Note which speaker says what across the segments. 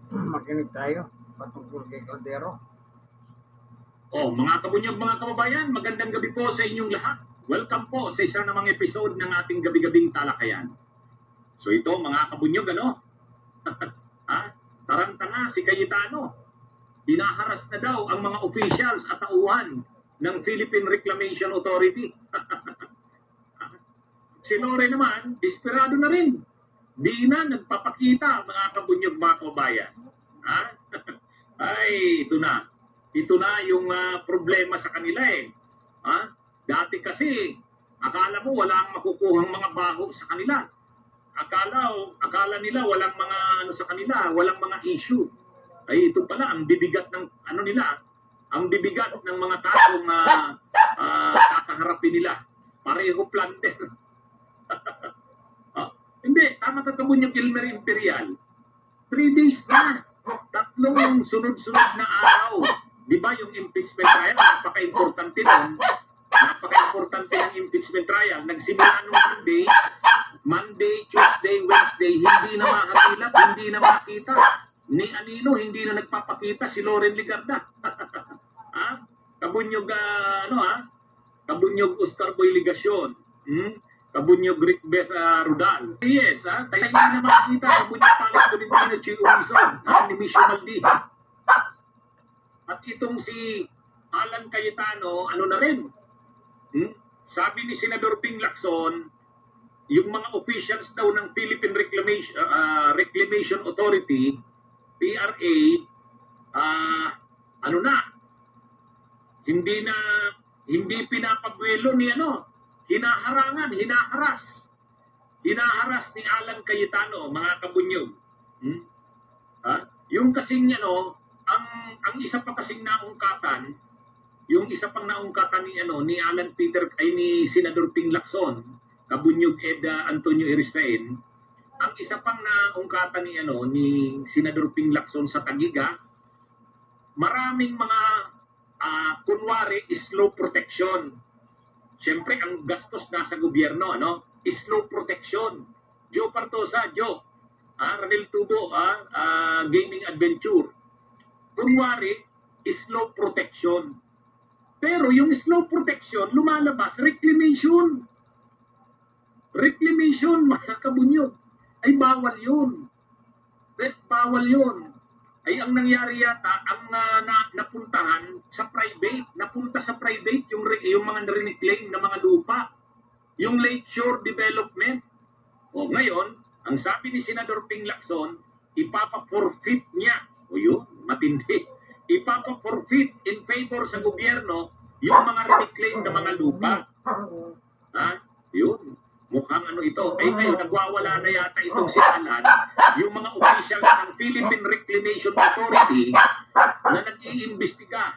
Speaker 1: Makinig tayo patungkol kay Caldero.
Speaker 2: Mga kabunyog, mga kababayan, magandang gabi po sa inyong lahat. Welcome po sa isa namang episode ng ating gabi-gabing talakayan. So ito, mga kabunyog, taranta na si Cayetano. Hinaharas na daw ang mga officials at tauhan ng Philippine Reclamation Authority. Si Lore naman, desperado na rin. Di na nagpapakita, mga kabunyog, mga kababayan. Ay, ito na. Ito na yung problema sa kanila eh. Dati kasi, akala mo walang makukuhang mga baho sa kanila. Akala nila walang mga sa kanila, walang mga issue. Ay ito pala ang bibigat ng nila, ang bibigat ng mga tasong kakaharapin nila. Pareho planter. Hindi, tama ka yung Gilmer Imperial. 3 days na. Tatlong sunod-sunod na araw. Di ba yung impeachment trial, napaka-importante nun. Napaka-importante ng impeachment trial. Nagsimula nung Monday, Tuesday, Wednesday, hindi na makakilap, hindi na makita. Ni Anino, hindi na nagpapakita si Loren Ligarda. Kabunyog, Kabunyog Oscar Boy Ligasyon. Kabunyog Rick Beth Rudal. Yes, tayo hindi na makikita. Kabunyog Palis Tolentino, Chi Urizon, ni Misho Maldiha. At itong si Alan Cayetano, na rin? Sabi ni Senador Ping Lacson, yung mga officials daw ng Philippine Reclamation Authority, PRA, hindi pinapabuelo ni hinaharas ni Alan Cayetano, mga kabunyog. Yung kasing ang isa pa kasing naungkatan, yung isa pang naungkatan ni Alan Peter ay ni Senador Ping Lacson, kabunyog Antonio Eristain, ang isa pang naungkatan ni Senador Ping Lacson sa Tagiga, maraming mga kunwari slow protection. Siyempre ang gastos nasa gobyerno, slow protection. Joe Partosa, Ranil Tubo, Gaming Adventure. Kunwari, slow protection. Pero yung slow protection, lumalabas, reclamation. Reclamation, mga kabunyog, ay bawal yun. Bawal yun. Ay ang nangyari yata, ang napuntahan sa private, napunta sa private yung mga na-reclaim na mga lupa. Yung Lakeshore Development. Ngayon, ang sabi ni Senador Ping Lacson, ipapa-forfeit niya. Yun, matindi. Ipapa-forfeit in favor sa gobyerno yung mga reclaim na mga lupa. Yun. Mukhang ito. Ngayon, nagwawala na yata itong si Alan, yung mga officials ng Philippine Reclamation Authority na nag-iimbestiga.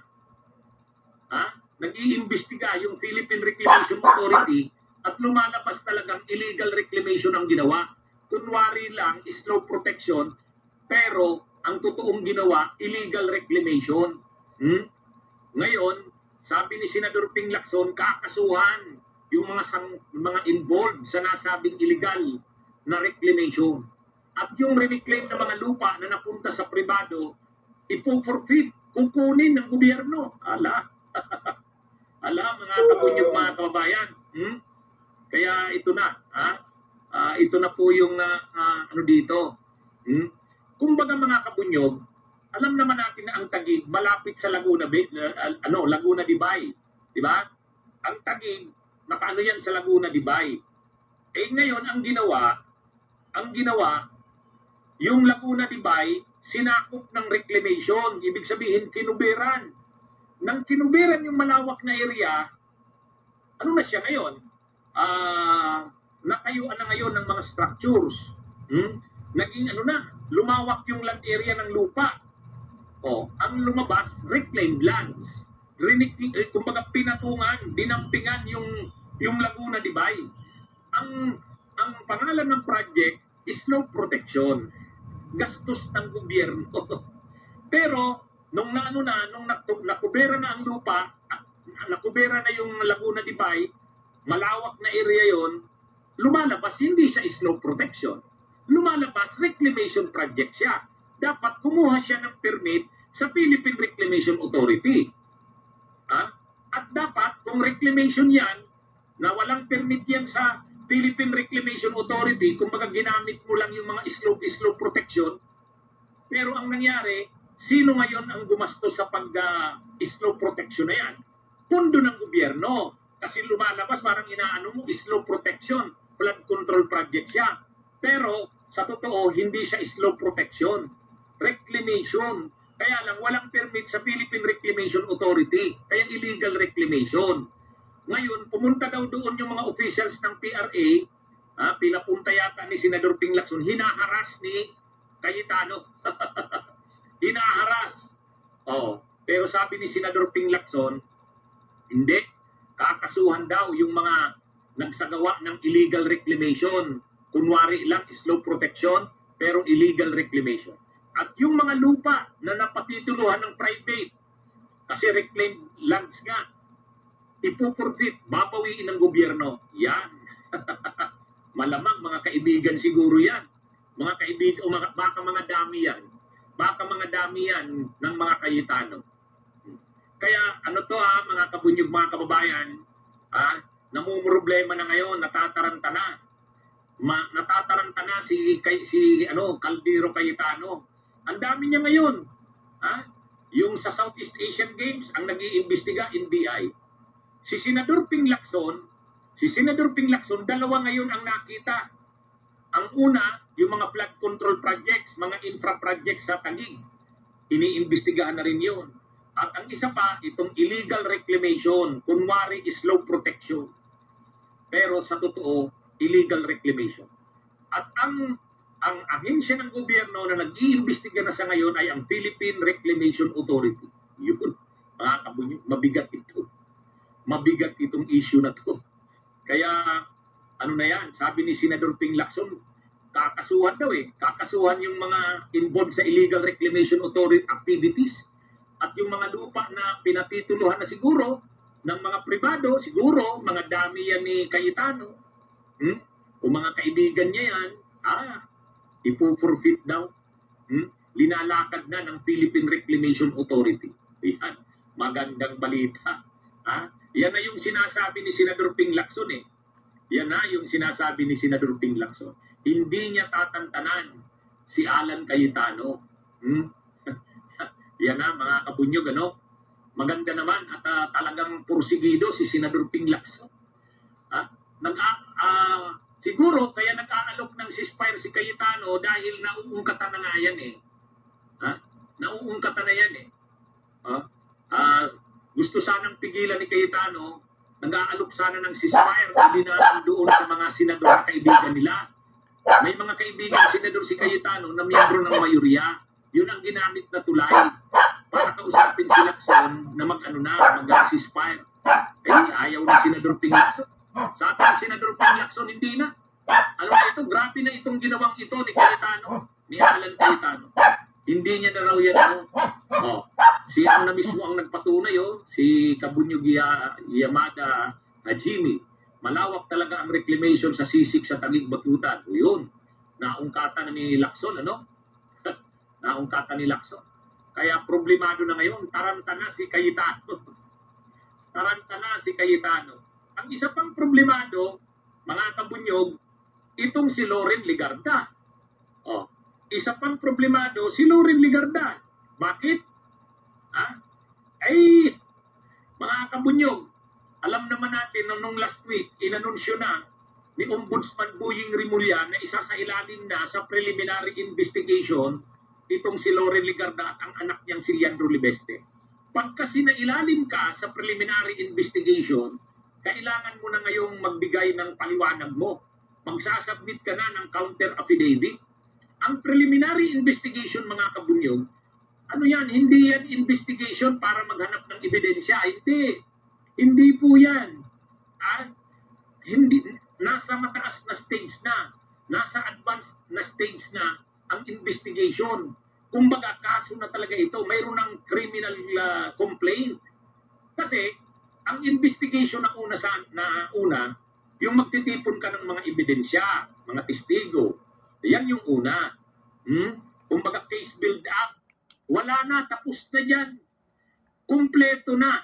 Speaker 2: Nag-iimbestiga yung Philippine Reclamation Authority at lumalabas talagang illegal reclamation ang ginawa. Kunwari lang, slow protection, pero ang totoong ginawa, illegal reclamation. Ngayon, sabi ni Senador Ping Lacson, kakasuhan yung mga involved sa nasabing illegal na reclamation. At yung reclaim na mga lupa na napunta sa pribado, ipo-forfeit, kukunin ng gobyerno. Ala, mga kabunyog, mga kababayan. Kaya ito na, ito na po yung dito. Kumbaga mga kabunyog, alam naman natin na ang Taguig malapit sa Laguna Dibay, di ba? Ang Taguig nakaano yan sa Laguna Dibay. Ngayon ang ginawa yung Laguna Dibay sinakop ng reclamation, ibig sabihin kinuberan. Nang kinuberan yung malawak na area, na siya ngayon? Nakayuan na ngayon ng mga structures. Naging lumawak yung land area ng lupa. Ang lumabas, reclaimed lands. Kumbaga pinatungan, dinampingan yung Laguna Dibay. Ang pangalan ng project is slow protection. Gastos ng gobyerno. Pero nung nakubera na ang lupa, nakubera na yung Laguna Dibay, malawak na area yon, lumalabas hindi siya slow protection. Lumalabas reclamation project siya. dapat kumuha siya ng permit sa Philippine Reclamation Authority. At dapat, kung reclamation yan, na walang permit yan sa Philippine Reclamation Authority, kumbaga ginamit mo lang yung mga slope protection, pero ang nangyari, sino ngayon ang gumastos sa pag-slope protection na yan? Pondo ng gobyerno. Kasi lumalabas parang inaano mo, slope protection, flood control project siya. Pero sa totoo, hindi siya slope protection. Reclamation. Kaya lang, walang permit sa Philippine Reclamation Authority. Kaya illegal reclamation. Ngayon, pumunta daw doon yung mga officials ng PRA, pinapunta yata ni Senador Ping Lacson, hinaharas ni Cayetano. Hinaharas. Pero sabi ni Senador Ping Lacson, hindi, kakasuhan daw yung mga nagsagawa ng illegal reclamation. Kunwari lang, slope protection, pero illegal reclamation. At yung mga lupa na napatituluhan ng private, kasi reclaimed lands nga, ipo-forfeit, babawiin ng gobyerno. Yan. Malamang mga kaibigan siguro yan. Mga kaibigan, baka mga dami yan. Baka mga dami yan ng mga Cayetano. Kaya ano to mga kabunyog, mga kababayan, namumroblema na ngayon, natataranta na. Natataranta na si Caldero Cayetano. Ang dami niya ngayon. Yung sa Southeast Asian Games, ang nag-iimbestiga, NBI. Si Senador Ping Lacson, dalawa ngayon ang nakita. Ang una, yung mga flood control projects, mga infra projects sa Taguig. Iniimbestigahan na rin yun. At ang isa pa, itong illegal reclamation, kunwari slope protection. Pero sa totoo, illegal reclamation. At ang ahensya ng gobyerno na nag-iimbestiga na sa ngayon ay ang Philippine Reclamation Authority. Yun, mga kabunyog, mabigat ito. Mabigat itong issue na to. Kaya, ano na yan, sabi ni Senador Ping Lacson, kakasuhan daw kakasuhan yung mga involved sa illegal reclamation authority activities at yung mga lupa na pinatituluhan na siguro ng mga pribado, siguro mga dami yan ni Cayetano, o mga kaibigan niya yan, ipo-forfeit daw. Linalakad na ng Philippine Reclamation Authority. Yan, magandang balita. Yan na yung sinasabi ni Senador Ping Lacson Yan na yung sinasabi ni Senador Ping Lacson. Hindi niya tatantanan si Alan Cayetano. Yan na mga kabunyog, Maganda naman at talagang porsigido si Senador Ping Lacson. Siguro kaya nag-aalok ng ceasefire si Cayetano dahil nauungkatan na nga yan Nauungkatan na yan gusto sanang pigilan ni Cayetano, nag-aalok sana ng ceasefire, hindi na doon sa mga senador na kaibigan nila. May mga kaibigan senador si Cayetano na miyembro ng mayorya. Yun ang ginamit na tulay para kausapin si Lacson na mag-ceasefire. Ayaw ni Senador Ping Lacson. Sabi ni Senador Ping Lacson, hindi na. Alam mo ito, grabe na itong ginawang ito ni Cayetano, ni Alan Cayetano. Hindi niya na raw yan. Siya na mismo ang nagpatunay, si Kabunyog Yamada Jimmy. Malawak talaga ang reclamation sa sisig sa Taguig, Batutan. O yun, naungkatan na ni Lacson, Naungkatan ni Lacson. Kaya problemado na ngayon, taranta na si Cayetano. Taranta na si Cayetano. Ang isa pang problemado, mga kabunyog, itong si Loren Legarda. Isa pang problemado, si Loren Legarda. Bakit? Mga kabunyog, alam naman natin na nung last week, inanunsyo na ni Ombudsman Boying Rimulya na isa sa ilalim na sa preliminary investigation itong si Loren Legarda at ang anak niyang si Leandro Libeste. Pagka sinailalim ka sa preliminary investigation, kailangan mo na ngayong magbigay ng paliwanag mo. Magsasubmit ka na ng counter affidavit. Ang preliminary investigation, mga kabunyog, hindi yan investigation para maghanap ng ebidensya. Hindi po yan. Nasa mataas na stage na, nasa advanced na stage na ang investigation. Kumbaga, kaso na talaga ito. Mayroon ng criminal complaint. Kasi, ang investigation na una, yung magtitipon ka ng mga ebidensya, mga testigo. Yan yung una. Kumbaga case build up. Wala na, tapos na dyan. Kumpleto na.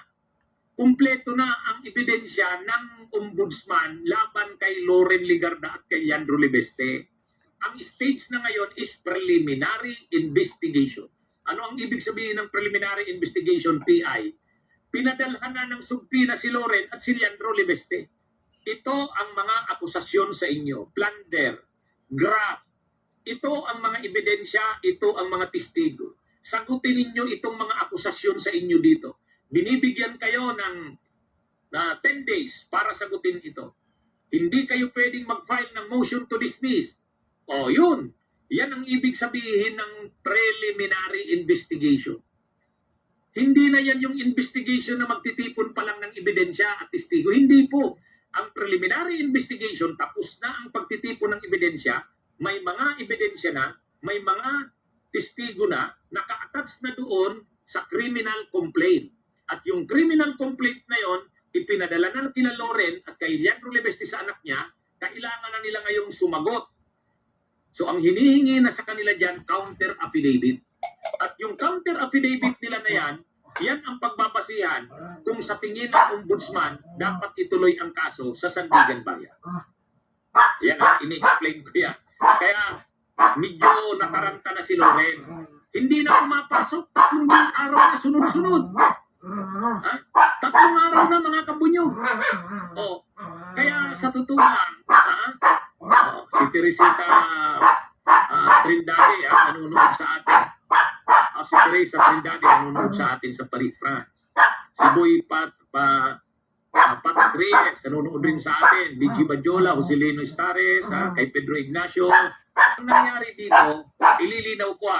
Speaker 2: Kumpleto na ang ebidensya ng ombudsman laban kay Loren Ligarda at kay Leandro Libeste. Ang stage na ngayon is preliminary investigation. Ano ang ibig sabihin ng preliminary investigation, PI? Pinadalhan na ng subpoena si Loren at si Leandro Libeste. Ito ang mga akusasyon sa inyo. Plunder, graft. Ito ang mga ebidensya, ito ang mga testigo. Sagutin ninyo itong mga akusasyon sa inyo dito. Binibigyan kayo ng 10 days para sagutin ito. Hindi kayo pwedeng mag-file ng motion to dismiss. O yun, yan ang ibig sabihin ng preliminary investigation. Hindi na yan yung investigation na magtitipon pa lang ng ebidensya at testigo. Hindi po. Ang preliminary investigation, tapos na ang pagtitipon ng ebidensya, may mga ebidensya na, may mga testigo na, naka-attach na doon sa criminal complaint. At yung criminal complaint na yon, ipinadala na kina Loren at kay Leandro Libeste sa anak niya, kailangan na nila ngayong sumagot. So ang hinihingi na sa kanila dyan, counter affidavit. At yung counter affidavit nila na yan, yan ang pagbabasihan kung sa tingin ng ombudsman, dapat ituloy ang kaso sa Sandigan Bayan. Yan ang ini-explain ko yan. Kaya medyo nataranta na si Loren. Hindi na pumapasok, 3 araw na sunod-sunod. Ha? 3 araw na mga kabunyog. O, kaya sa totoo lang, si Teresita Trindade, nanonood sa atin. Si Teresa Trindade, nanonood sa atin sa Paris, France. Si Boy Pat Reyes, nanonood rin sa atin. BG Badjola, Joselino Estares, kay Pedro Ignacio. Ang nangyari dito, ililinaw ko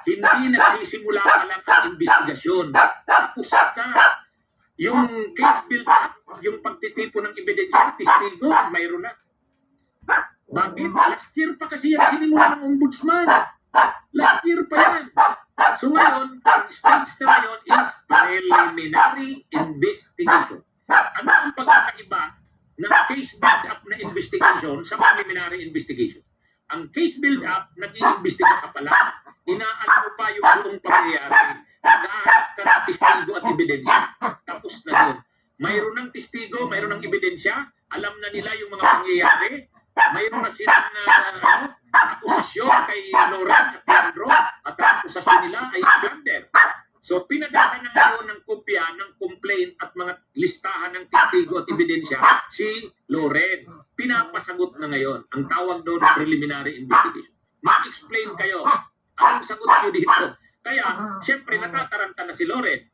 Speaker 2: hindi nagsisimula pa lang ang investigasyon. Tapos na. Yung case build up, yung pagtitipo ng ebidensya, testigo, mayroon na. Bakit? Last year pa kasi yan sinimula ng ombudsman. Last year pa yan. So ngayon, ang stage na ngayon is preliminary investigation. Ano ang pagkakaiba ng case build-up na investigation sa preliminary investigation? Ang case build-up, nag-iimbestiga ka pala, inaalam mo pa yung buong pangyayari, nag-aarap ka ng testigo at ebidensya, tapos na doon. Mayroon ng testigo, mayroon ng ebidensya, alam na nila yung mga pangyayari, mayroon na silang akusasyon kay Loren at Leandro, at ang akusasyon nila ay plunder. So, pinadala na ngayon ng kopya ng complaint at mga listahan ng testigo at ebidensya si Loren. Pinapasagot na ngayon. Ang tawag doon preliminary investigation. Ma-explain kayo. Anong sagot nyo dito? Kaya, siyempre, natataranta na si Loren.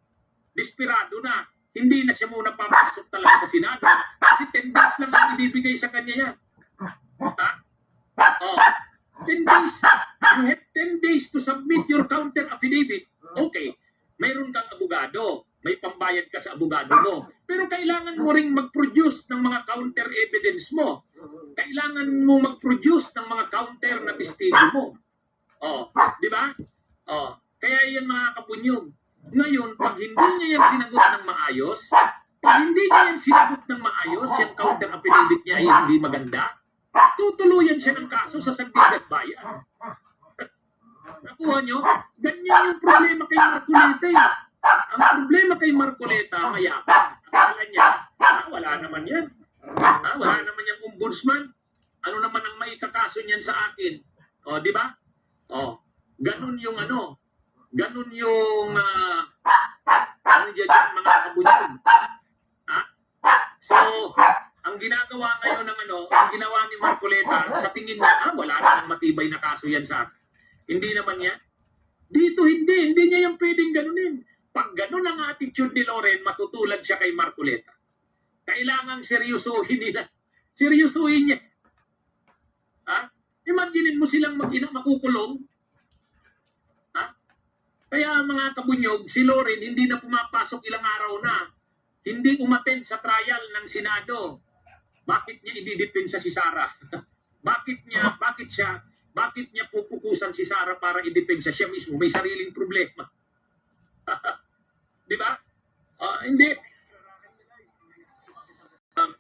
Speaker 2: Desperado na. Hindi na siya muna papasok talaga sa Senado. Kasi 10 days lang ang ibibigay sa kanya yan. Ha? 10 days. You have 10 days to submit your counter affidavit. Okay. Mayroon kang abogado, may pambayad ka sa abogado mo. Pero kailangan mo ring mag-produce ng mga counter evidence mo. Kailangan mo mag-produce ng mga counter na testigo mo. Di ba? Kaya yan mga kapunyog. Ngayon, pag hindi niya yan sinagot ng maayos, yung counter affidavit niya ay hindi maganda, tutuluyan siya ng kaso sa Sandigan Bayan. Nakuha nyo? Ganyan yung problema kay Marcoleta. Ang problema kay Marcoleta, mayabang. Akala niya, wala naman yan. Wala naman yung ombudsman. Ano naman ang maikakaso niyan sa akin? Di ba? Ganun yung ganun yung dyan mga kabunyog. So, ang ginagawa ngayon ng ang ginawa ni Marcoleta, sa tingin niya, wala namang matibay na kaso yan sa akin. Hindi naman niya. Dito hindi niya yung pwedeng ganunin. Pag ganun ang attitude ni Loren, matutulad siya kay Marcoleta. Kailangang seryosohin nila. Seryosohin niya. Imaginin mo silang makukulong. Kaya mga kabunyog, si Loren hindi na pumapasok ilang araw na. Hindi umattend sa trial ng Senado. Bakit niya ididepensa si Sara? Bakit niya pupukusan si Sara para idepensa siya mismo? May sariling problema. Di ba? Hindi.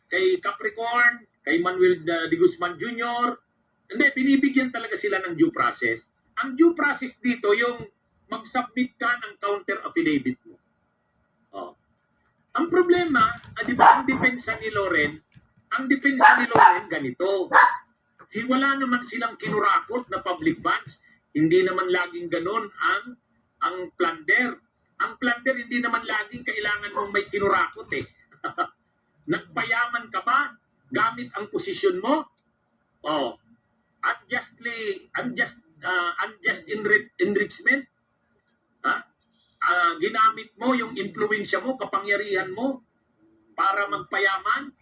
Speaker 2: Kay Capricorn, kay Manuel de Guzman Jr., hindi, binibigyan talaga sila ng due process. Ang due process dito, yung mag-submit ka ng counter affidavit mo. Oh. Ang problema, di ba, ang depensa ni Loren ganito. Wala naman silang kinurakot na public funds. Hindi naman laging ganon ang plunder. Ang plunder hindi naman laging kailangan mong may kinurakot eh. Nagpayaman ka ba gamit ang posisyon mo? Oh. Unjust enrichment? Ha? Ginamit mo yung influensya mo, kapangyarihan mo para magpayaman?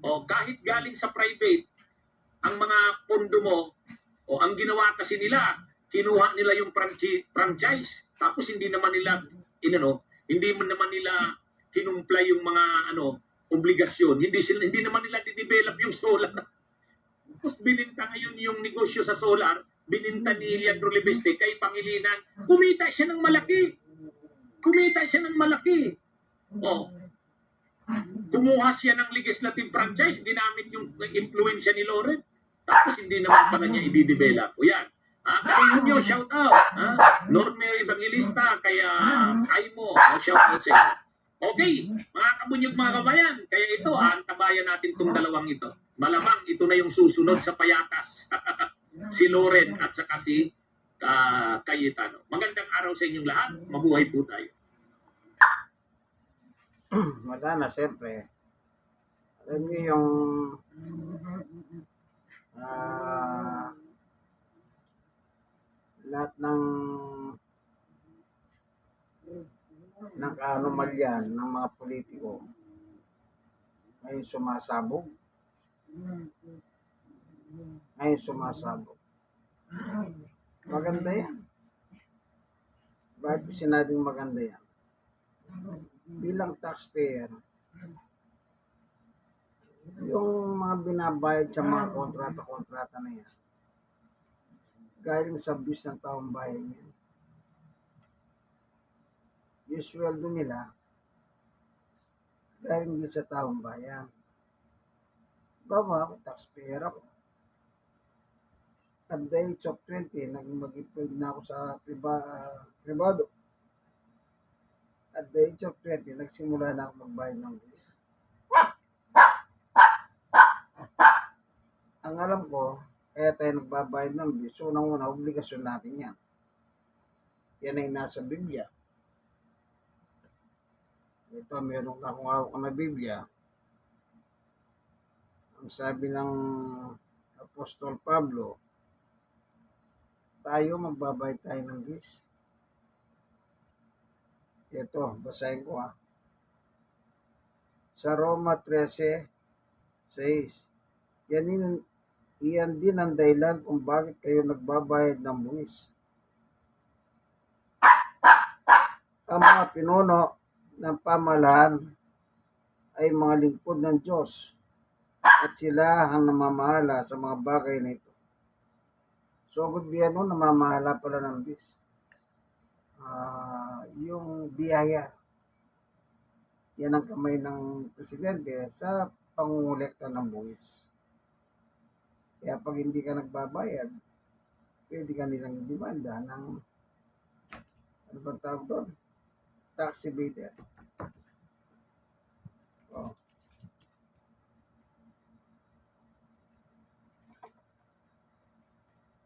Speaker 2: O kahit galing sa private, ang mga pondo mo, o ang ginawa kasi nila, kinuha nila yung franchise, tapos hindi naman nila kinumply yung mga obligasyon. Hindi naman nila didevelop yung solar. Tapos bininta ngayon yung negosyo sa solar, bininta ni Leandro Lebeste kay Pangilinan. Kumita siya ng malaki. Oh. Kumuha siya ng legislative franchise, ginamit yung influensya ni Loren. Tapos hindi naman pala niya i-develop. O yan. Kay Junio, shout out. Norme Evangelista, kaya Kaimo, shout out sa inyo. Okay, mga kabunyog, mga kabayan, kaya ito, antabayan natin itong dalawang ito. Malamang ito na yung susunod sa payatas. Si Loren at saka si Cayetano. Magandang araw sa inyong lahat. Mabuhay po tayo.
Speaker 1: Madana, siyempre. Alam niyo yung lahat ng anomalyan ng mga politiko ngayon sumasabog. Maganda yan. Bakit ko sinabing maganda yan? Bilang taxpayer, yung mga binabayad sa mga kontrata na yan, galing sa bis ng taong bayan yan. Yung sweldo nila, galing din sa taong bayan. Baba ako, taxpayer ako. At the age of 20, mag-employed na ako sa privado. At the age of 20, nagsimula na ako magbayad ng bis. Ang alam ko, kaya tayo nagbabayad ng bis, unang-una, obligasyon natin yan. Yan ay nasa Biblia. Ito, meron na akong hawak na Biblia. Ang sabi ng Apostol Pablo, tayo magbabayad tayo ng bis. Ito, basahin ko Sa Roma 13:6. Iyan din ang dahilan kung bakit kayo nagbabayad ng buwis. Ang mga pinuno ng pamahalaan ay mga lingkod ng Diyos at sila ang namamahala sa mga bagay na ito. So, gobyerno namamahala pala ng bis. Yung biyaya, yan ang kamay ng presidente sa pangungulekta ng buwis. Kaya pag hindi ka nagbabayad, pwede ka nilang i-demanda ng ano bang tawag doon? Tax evader.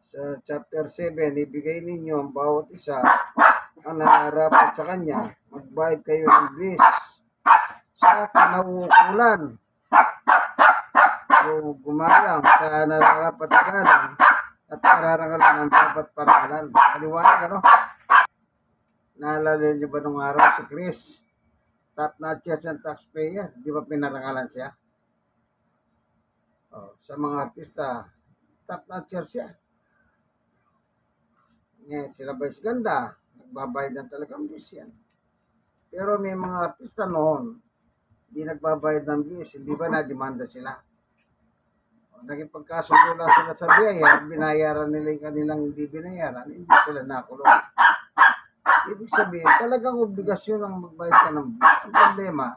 Speaker 1: Sa chapter 7, ibigay ninyo ang bawat isa ang nararapat sa kanya. Magbayad kayo ng bis sa kinauukulan o gumalang sa nararapat na galang at pararangalan ang dapat parangalan. Kaliwanag, ano? Naalala niyo ba nung araw si Chris? Top-notcher siyang taxpayer. Di ba pinarangalan siya? Sa mga artista, top-notcher siya. Sila Vice Ganda, nagbabayad ng talagang bis yan. Pero may mga artista noon, hindi nagbabayad ng bis, hindi ba na-demanda sila? Naging pagkasundo lang sila sa biyaya, binayaran nila yung kanilang hindi binayaran, hindi sila nakulong. Ibig sabihin, talagang obligasyon ang magbayad ka ng bis. Ang problema,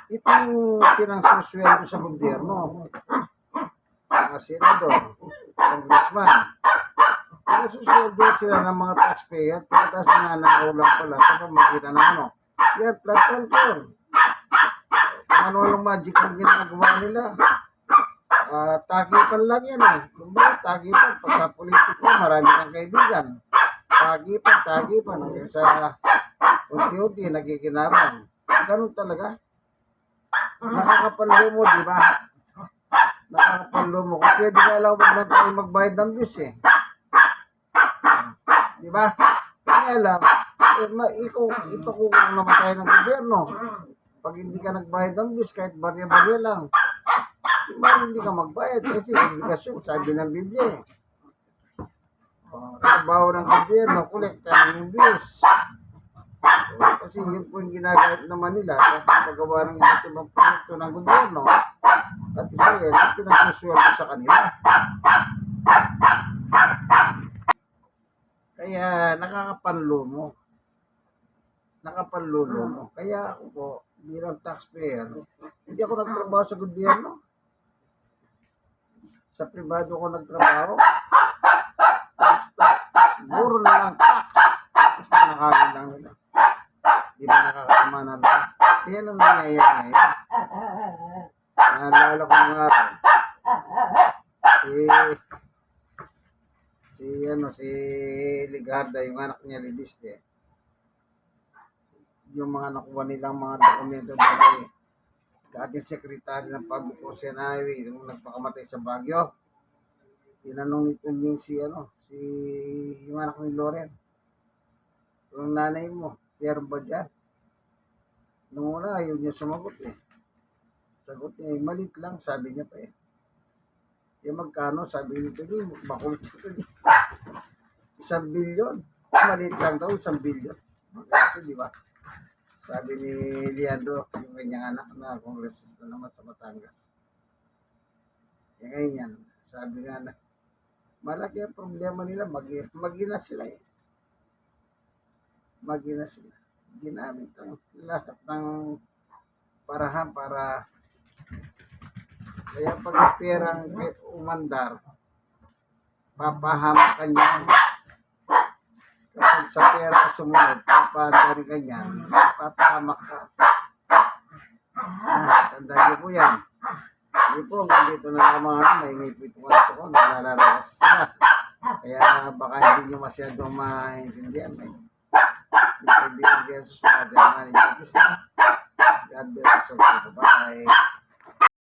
Speaker 1: itong pinangsusweldo sa gobyerno, mga senador, congressman, nasusoldo sila ng mga taxpayer, pagkatapos nanakaw lang pala sa pamagitan ng ano. Yan, flood control. Kung ano-anong magic ang ginagawa nila. Tagipan lang yan eh. Kumbaga, tagipan. Pagka politiko, marami kang kaibigan. Tagipan. Hanggang sa unti-unti, nagiginabang. Ganun talaga. Nakakapanlo mo, di ba? Nakakapanlo mo. Kung pwede nga lang, wag na tayo magbayad ng views eh. Di ba? Kaya lang, ipakukulong naman tayo ng gobyerno. Pag hindi ka nagbayad ng views, kahit barya-barya lang, di ba hindi ka magbayad? Kasi obligasyon, sabi ng Biblia eh. Trabaho ng gobyerno, kolekta ng yung views. Kasi yun po yung ginagamit naman nila sa paggawa ng iba't ibang proyekto ng gobyerno. At isa yan, yung pinagsusweldo sa kanila. Kaya nakakapanlumo. Kaya ako po, bilang taxpayer, hindi ako nagtrabaho sa gobyerno. Sa pribado ko nagtrabaho. Tax. Buro na lang tax. Tapos na nakawin lang nila. Di ba nakakasama na lang? Yan ang nangyayari ngayon. Naalala ko nga si Ligarda, yung anak niya Libiste. Yung mga nakuha nilang mga dokumento dati, dating sekretary ng Public Ocean Highway, nung nagpakamatay sa Baguio. Tinanong nito yung yung anak ni Loren. Yung nanay mo, meron ba dyan? Nung una, ayaw niya sumagot eh. Sagot niya, malit lang, sabi niya pa eh. Yung magkano, sabi nito niya, makulit siya niya. 1 bilyon. Malit lang daw, 1 bilyon. Kasi di ba? Sabi ni Leandro, yung kanyang anak na kongresista naman sa Batangas. Yung ganyan, sabi nga na, malaki ang problema nila, magina sila eh. Magina sila. Ginamit ang lahat ng parahan para kaya pag perang umandar, papahamak ka niya. Kapag sa pera sumunod, papahamak ka niya, papahamak ka. Tandaan niyo po yan. Hindi po, dito na lang mga maingay po itong aso ko, naglalaro kasi sila. Kaya baka hindi nyo masyadong maintindihan. May kaibigan Jesus, Father, God bless us all. Bye-bye.